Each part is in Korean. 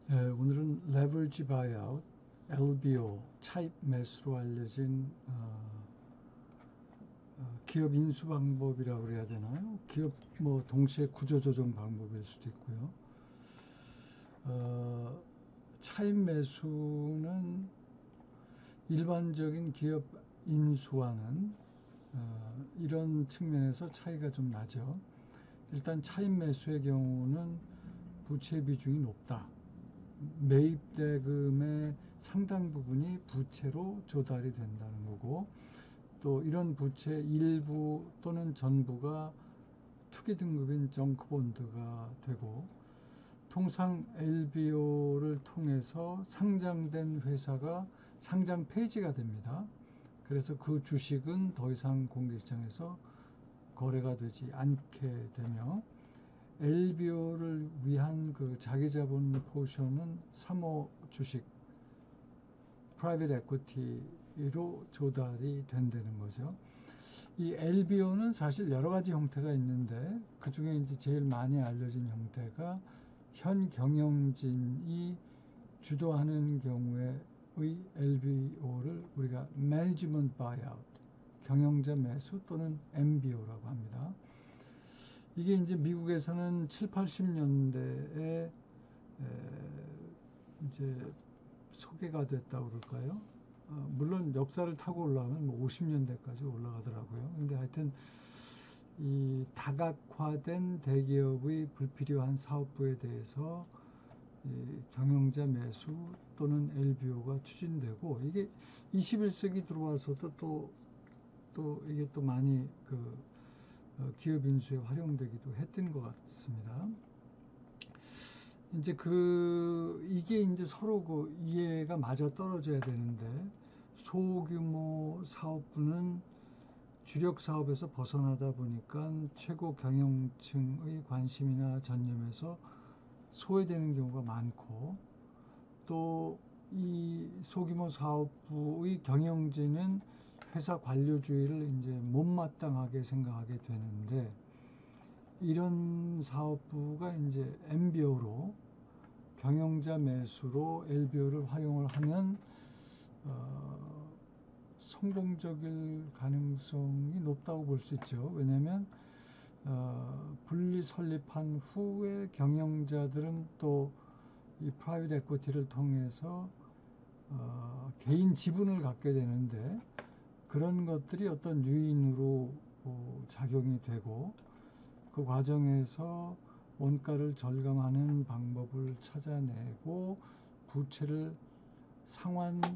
네, 오늘은 레버리지 바이아웃, LBO, 차입 매수로 알려진 기업 인수 방법이라고 그래야 되나요? 기업 뭐 동시에 구조 조정 방법일 수도 있고요. 어, 차입 매수는 일반적인 기업 인수와는 이런 측면에서 차이가 좀 나죠. 일단 차입 매수의 경우는 부채 비중이 높다. 매입 대금의 상당 부분이 부채로 조달이 된다는 거고, 또 이런 부채 일부 또는 전부가 투기 등급인 정크본드가 되고, 통상 LBO를 통해서 상장된 회사가 상장 폐지가 됩니다. 그래서 그 주식은 더 이상 공개시장에서 거래가 되지 않게 되며, LBO를 위한 그 자기자본 포션은 3호 주식, 프라이빗 에퀴티로 조달이 된다는 거죠. 이 LBO는 사실 여러 가지 형태가 있는데, 그 중에 이제 제일 많이 알려진 형태가 현 경영진이 주도하는 경우의 LBO를 우리가 매니지먼트 바이아웃, 경영자 매수 또는 MBO라고 합니다. 이게 이제 미국에서는 7, 80년대에 이제 소개가 됐다고 그럴까요? 물론 역사를 타고 올라가면 뭐 50년대까지 올라가더라고요. 근데 하여튼 이 다각화된 대기업의 불필요한 사업부에 대해서 이 경영자 매수 또는 LBO가 추진되고, 이게 21세기 들어와서도 또 이게 또 많이 그 기업 인수에 활용되기도 했던 것 같습니다. 이제 이게 이제 서로 그 이해가 맞아 떨어져야 되는데, 소규모 사업부는 주력 사업에서 벗어나다 보니까 최고 경영층의 관심이나 전념에서 소외되는 경우가 많고, 또 이 소규모 사업부의 경영진은 회사 관료주의를 이제 못마땅하게 생각하게 되는데, 이런 사업부가 이제 MBO로 경영자 매수로 LBO를 활용을 하면 성공적일 가능성이 높다고 볼 수 있죠. 왜냐하면 분리 설립한 후에 경영자들은 또 이 프라이빗 에퀴티를 통해서 개인 지분을 갖게 되는데, 그런 것들이 어떤 유인으로 작용이 되고, 그 과정에서 원가를 절감하는 방법을 찾아내고 부채를 상환해야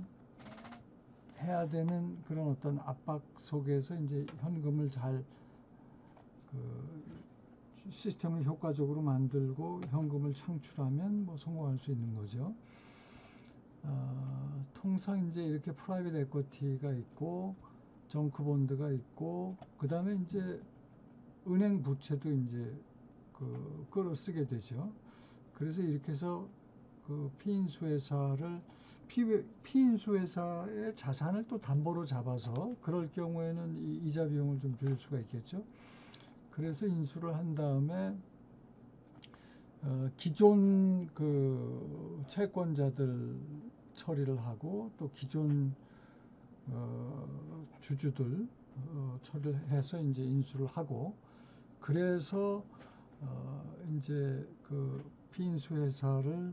되는 그런 어떤 압박 속에서 이제 현금을 잘 시스템을 효과적으로 만들고 현금을 창출하면 뭐 성공할 수 있는 거죠. 통상 이제 이렇게 프라이빗 에쿼티가 있고 정크본드가 있고, 그 다음에 이제 은행 부채도 이제 끌어쓰게 되죠. 그래서 이렇게 해서 그 피인수 회사의 자산을 또 담보로 잡아서, 그럴 경우에는 이 이자 비용을 좀 줄일 수가 있겠죠. 그래서 인수를 한 다음에 기존 그 채권자들 처리를 하고, 또 기존 주주들 처리를 해서 이제 인수를 하고, 그래서 이제 그 피인수 회사를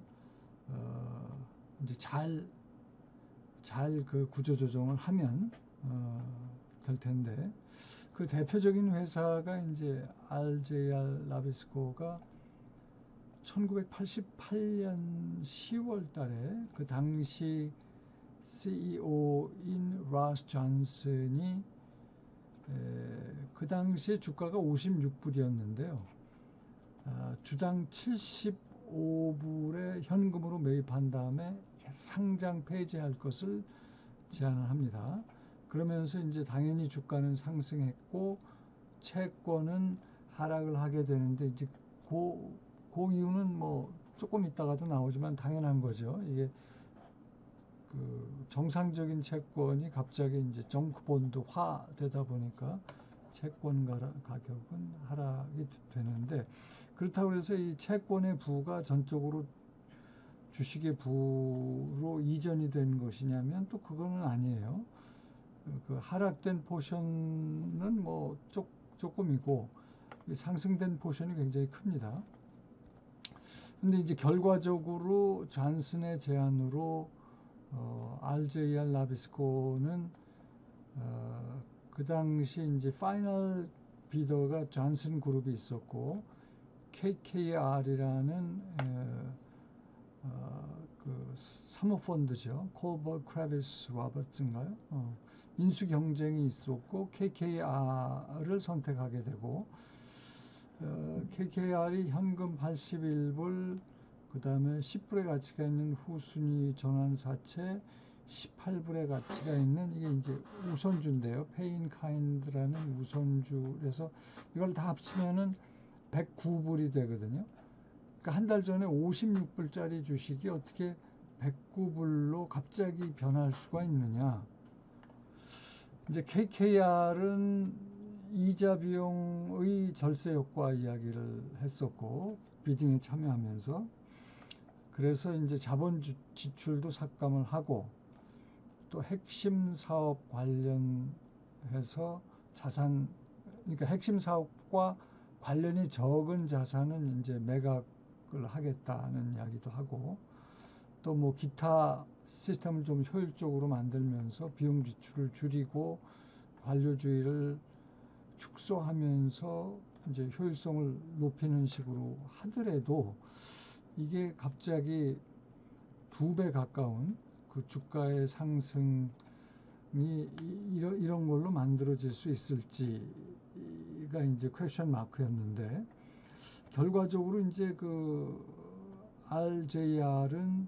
이제 잘 그 구조 조정을 하면 될 텐데, 그 대표적인 회사가 이제 RJR 라비스코가 1988년 10월 달에 그 당시 CEO인 라스 존슨이 그 당시에 주가가 56불이었는데요. 주당 75불에 현금으로 매입한 다음에 상장 폐지할 것을 제안을 합니다. 그러면서 이제 당연히 주가는 상승했고 채권은 하락을 하게 되는데, 이제 그 이유는 뭐 조금 있다가도 나오지만 당연한 거죠. 이게 그 정상적인 채권이 갑자기 이제 정크본드화 되다 보니까 채권 가격은 하락이 되는데, 그렇다고 해서 이 채권의 부가 전적으로 주식의 부로 이전이 된 것이냐면 또 그거는 아니에요. 그 하락된 포션은 뭐 조금이고 상승된 포션이 굉장히 큽니다. 근데 이제 결과적으로 존슨의 제안으로 RJR 나비스코는 그 당시 이제 파이널 비더가 존슨 그룹이 있었고 KKR이라는 그 사모펀드죠. 콜버 크래비스 로버츠인가요? 인수 경쟁이 있었고 KKR을 선택하게 되고 KKR이 현금 81불 그 다음에 10불의 가치가 있는 후순위 전환사채 18불의 가치가 있는 이게 이제 우선주인데요. 페인카인드라는 우선주에서 이걸 다 합치면은 109불이 되거든요. 그러니까 한 달 전에 56불짜리 주식이 어떻게 109불로 갑자기 변할 수가 있느냐. 이제 KKR은 이자 비용의 절세 효과 이야기를 했었고 비딩에 참여하면서 그래서 이제 자본 지출도 삭감을 하고 또 핵심 사업 관련해서 자산 그러니까 핵심 사업과 관련이 적은 자산은 이제 매각을 하겠다는 이야기도 하고 또 뭐 기타 시스템을 좀 효율적으로 만들면서 비용 지출을 줄이고 관료주의를 축소하면서 이제 효율성을 높이는 식으로 하더라도 이게 갑자기 2배 가까운 그 주가의 상승이 이런 걸로 만들어질 수 있을지가 이제 퀘스천 마크였는데 결과적으로 이제 그 RJR은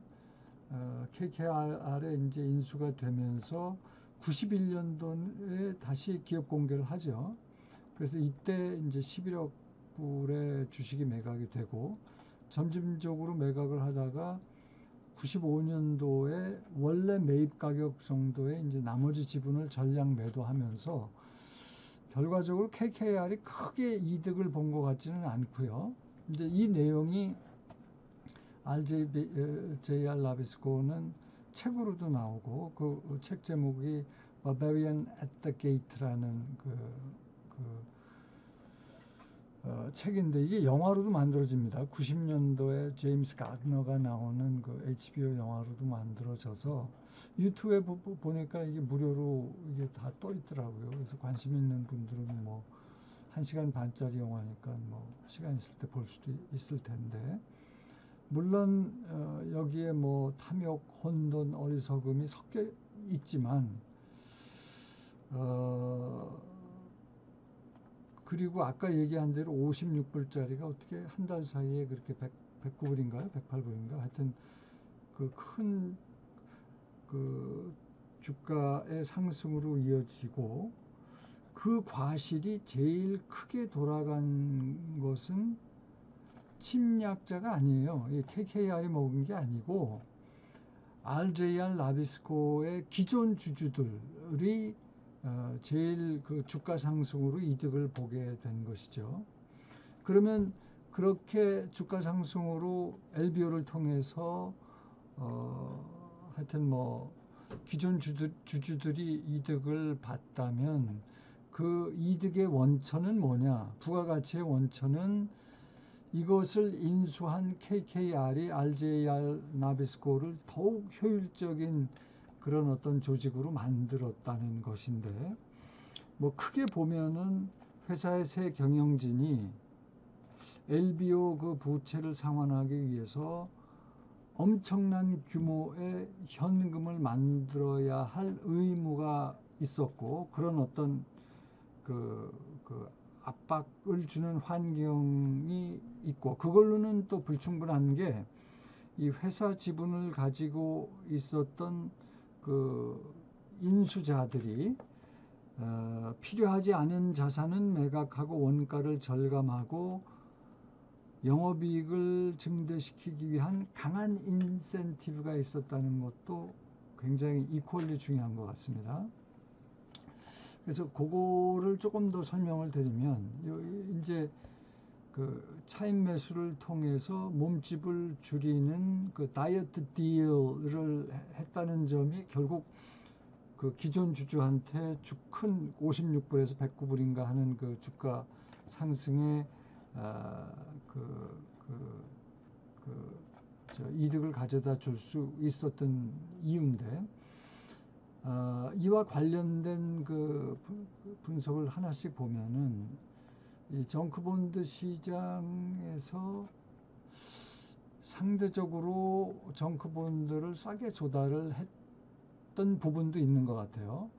KKR에 이제 인수가 되면서 91년도에 다시 기업 공개를 하죠. 그래서 이때 이제 11억 불의 주식이 매각이 되고 점진적으로 매각을 하다가 95년도에 원래 매입 가격 정도의 이제 나머지 지분을 전량 매도하면서 결과적으로 KKR이 크게 이득을 본 것 같지는 않고요. 이제 이 내용이 RJR 나비스코는 책으로도 나오고 그 책 제목이 Barbarian at the Gate라는 책인데 이게 영화로도 만들어집니다. 90년도에 제임스 가드너가 나오는 그 HBO 영화로도 만들어져서 유튜브에 보니까 이게 무료로 이게 다 떠 있더라고요. 그래서 관심 있는 분들은 뭐 1시간 반짜리 영화니까 뭐 시간 있을 때 볼 수도 있을 텐데 물론 여기에 뭐 탐욕, 혼돈, 어리석음이 섞여 있지만 그리고 아까 얘기한 대로 56불짜리가 어떻게 한 달 사이에 그렇게 109불인가요? 108불인가? 하여튼 그 큰 그 주가의 상승으로 이어지고 그 과실이 제일 크게 돌아간 것은 침략자가 아니에요. KKR이 먹은 게 아니고 RJR 나비스코의 기존 주주들이 제일 그 주가 상승으로 이득을 보게 된 것이죠. 그러면 그렇게 주가 상승으로 LBO를 통해서 하여튼 뭐 기존 주주들이 이득을 봤다면 그 이득의 원천은 뭐냐? 부가가치의 원천은 이것을 인수한 KKR이 RJR 나비스코를 더욱 효율적인 그런 어떤 조직으로 만들었다는 것인데 뭐 크게 보면은 회사의 새 경영진이 LBO 그 부채를 상환하기 위해서 엄청난 규모의 현금을 만들어야 할 의무가 있었고 그런 어떤 그 압박을 주는 환경이 있고 그걸로는 또 불충분한 게 이 회사 지분을 가지고 있었던 그 인수자들이 필요하지 않은 자산은 매각하고 원가를 절감하고 영업이익을 증대시키기 위한 강한 인센티브가 있었다는 것도 굉장히 이퀄리 중요한 것 같습니다. 그래서 그거를 조금 더 설명을 드리면 이제 그 차익 매수를 통해서 몸집을 줄이는 그 다이어트 딜을 했다는 점이 결국 그 기존 주주한테 큰 56불에서 109불인가 하는 그 주가 상승에 그, 그, 이득을 가져다 줄 수 있었던 이유인데, 이와 관련된 그 분석을 하나씩 보면은 이 정크본드 시장에서 상대적으로 정크본드를 싸게 조달을 했던 부분도 있는 것 같아요.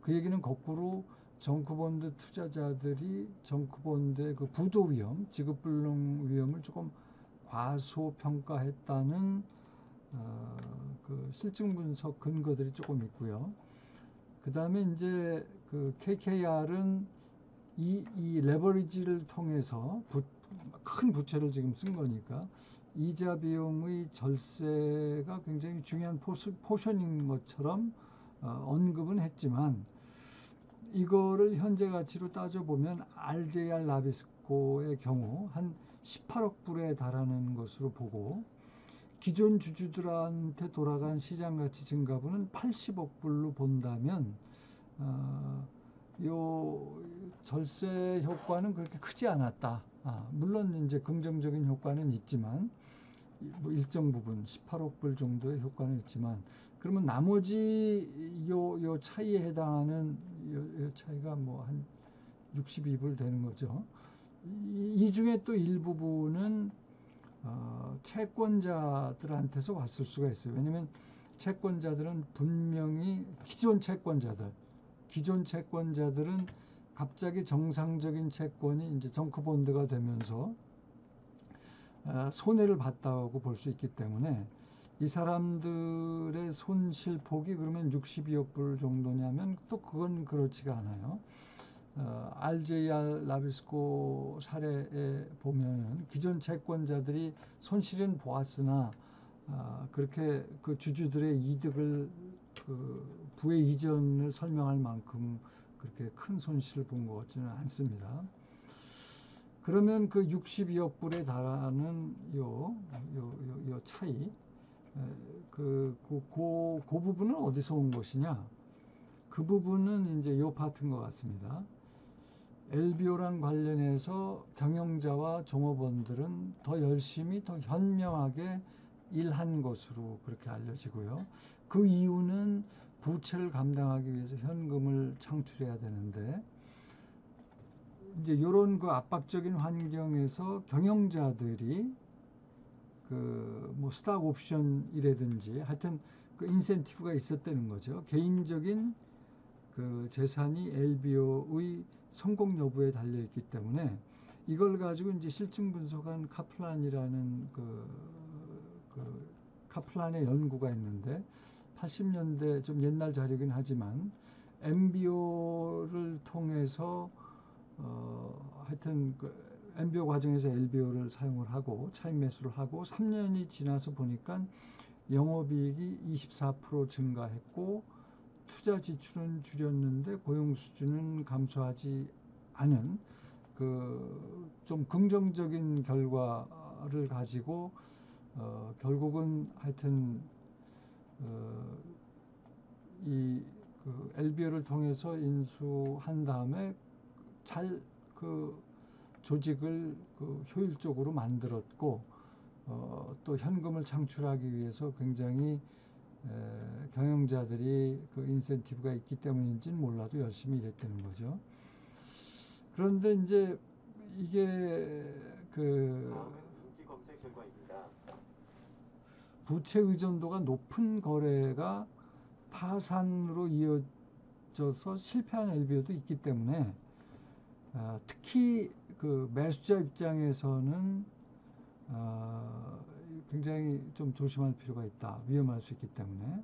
그 얘기는 거꾸로 정크본드 투자자들이 정크본드의 그 부도 위험, 지급불능 위험을 조금 과소평가했다는 그 실증 분석 근거들이 조금 있고요. 그 다음에 이제 그 KKR은 이 레버리지를 통해서 큰 부채를 지금 쓴 거니까 이자 비용의 절세가 굉장히 중요한 포션인 것처럼 언급은 했지만, 이거를 현재 가치로 따져보면 RJR 나비스코의 경우 한 18억 불에 달하는 것으로 보고, 기존 주주들한테 돌아간 시장 가치 증가분은 80억 불로 본다면 요 절세 효과는 그렇게 크지 않았다. 물론 이제 긍정적인 효과는 있지만, 뭐 일정 부분 18억 불 정도의 효과는 있지만, 그러면 나머지 요 차이에 해당하는 요 차이가 뭐 한 62불 되는 거죠. 이 중에 또 일부분은 채권자들한테서 왔을 수가 있어요. 왜냐하면 채권자들은 분명히 기존 채권자들은 갑자기 정상적인 채권이 이제 정크본드가 되면서 손해를 봤다고 볼 수 있기 때문에, 이 사람들의 손실폭이 그러면 62억 불 정도냐면 또 그건 그렇지가 않아요. RJR 나비스코 사례에 보면 기존 채권자들이 손실은 보았으나 그렇게 그 주주들의 이득을 그 부의 이전을 설명할 만큼 그렇게 큰 손실을 본 것 같지는 않습니다. 그러면 그 62억 불에 달하는 요 차이, 그 부분은 어디서 온 것이냐? 그 부분은 이제 요 파트인 것 같습니다. LBO랑 관련해서 경영자와 종업원들은 더 열심히, 더 현명하게 일한 것으로 그렇게 알려지고요. 그 이유는 부채를 감당하기 위해서 현금을 창출해야 되는데, 이제 이런 그 압박적인 환경에서 경영자들이 그 뭐 스탁 옵션이라든지 하여튼 그 인센티브가 있었다는 거죠. 개인적인 그 재산이 LBO의 성공 여부에 달려 있기 때문에, 이걸 가지고 이제 실증 분석한 카플란이라는 그 카플란의 연구가 있는데, 80년대 좀 옛날 자료긴 하지만 MBO를 통해서 하여튼 그 MBO 과정에서 LBO를 사용을 하고 차익 매수를 하고 3년이 지나서 보니까 영업이익이 24% 증가했고 투자 지출은 줄였는데 고용 수준은 감소하지 않은 그 좀 긍정적인 결과를 가지고 결국은 하여튼 이 그 LBO를 통해서 인수한 다음에 잘 그 조직을 그 효율적으로 만들었고, 또 현금을 창출하기 위해서 굉장히 경영자들이 그 인센티브가 있기 때문인지는 몰라도 열심히 일했다는 거죠. 그런데 이제 이게 그 부채 의존도가 높은 거래가 파산으로 이어져서 실패한 LBO도 있기 때문에, 특히 그 매수자 입장에서는 굉장히 좀 조심할 필요가 있다. 위험할 수 있기 때문에.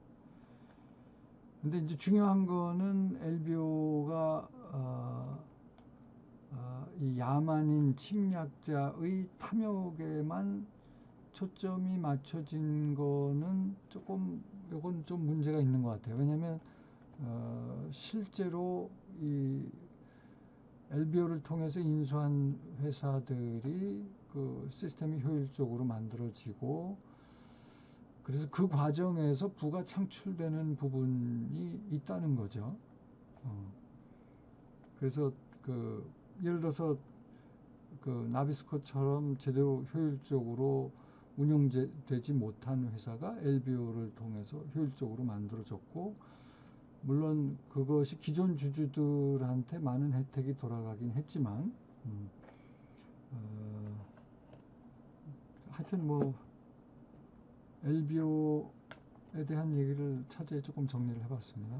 근데 이제 중요한 거는 LBO가 이 야만인 침략자의 탐욕에만 초점이 맞춰진 거는 조금, 이건 좀 문제가 있는 것 같아요. 왜냐하면 실제로 이 LBO를 통해서 인수한 회사들이 그 시스템이 효율적으로 만들어지고, 그래서 그 과정에서 부가 창출되는 부분이 있다는 거죠. 그래서 그 예를 들어서 그 나비스코처럼 제대로 효율적으로 운영되지 못한 회사가 LBO를 통해서 효율적으로 만들어졌고, 물론 그것이 기존 주주들한테 많은 혜택이 돌아가긴 했지만, 하여튼 뭐 LBO에 대한 얘기를 차제에 조금 정리를 해봤습니다.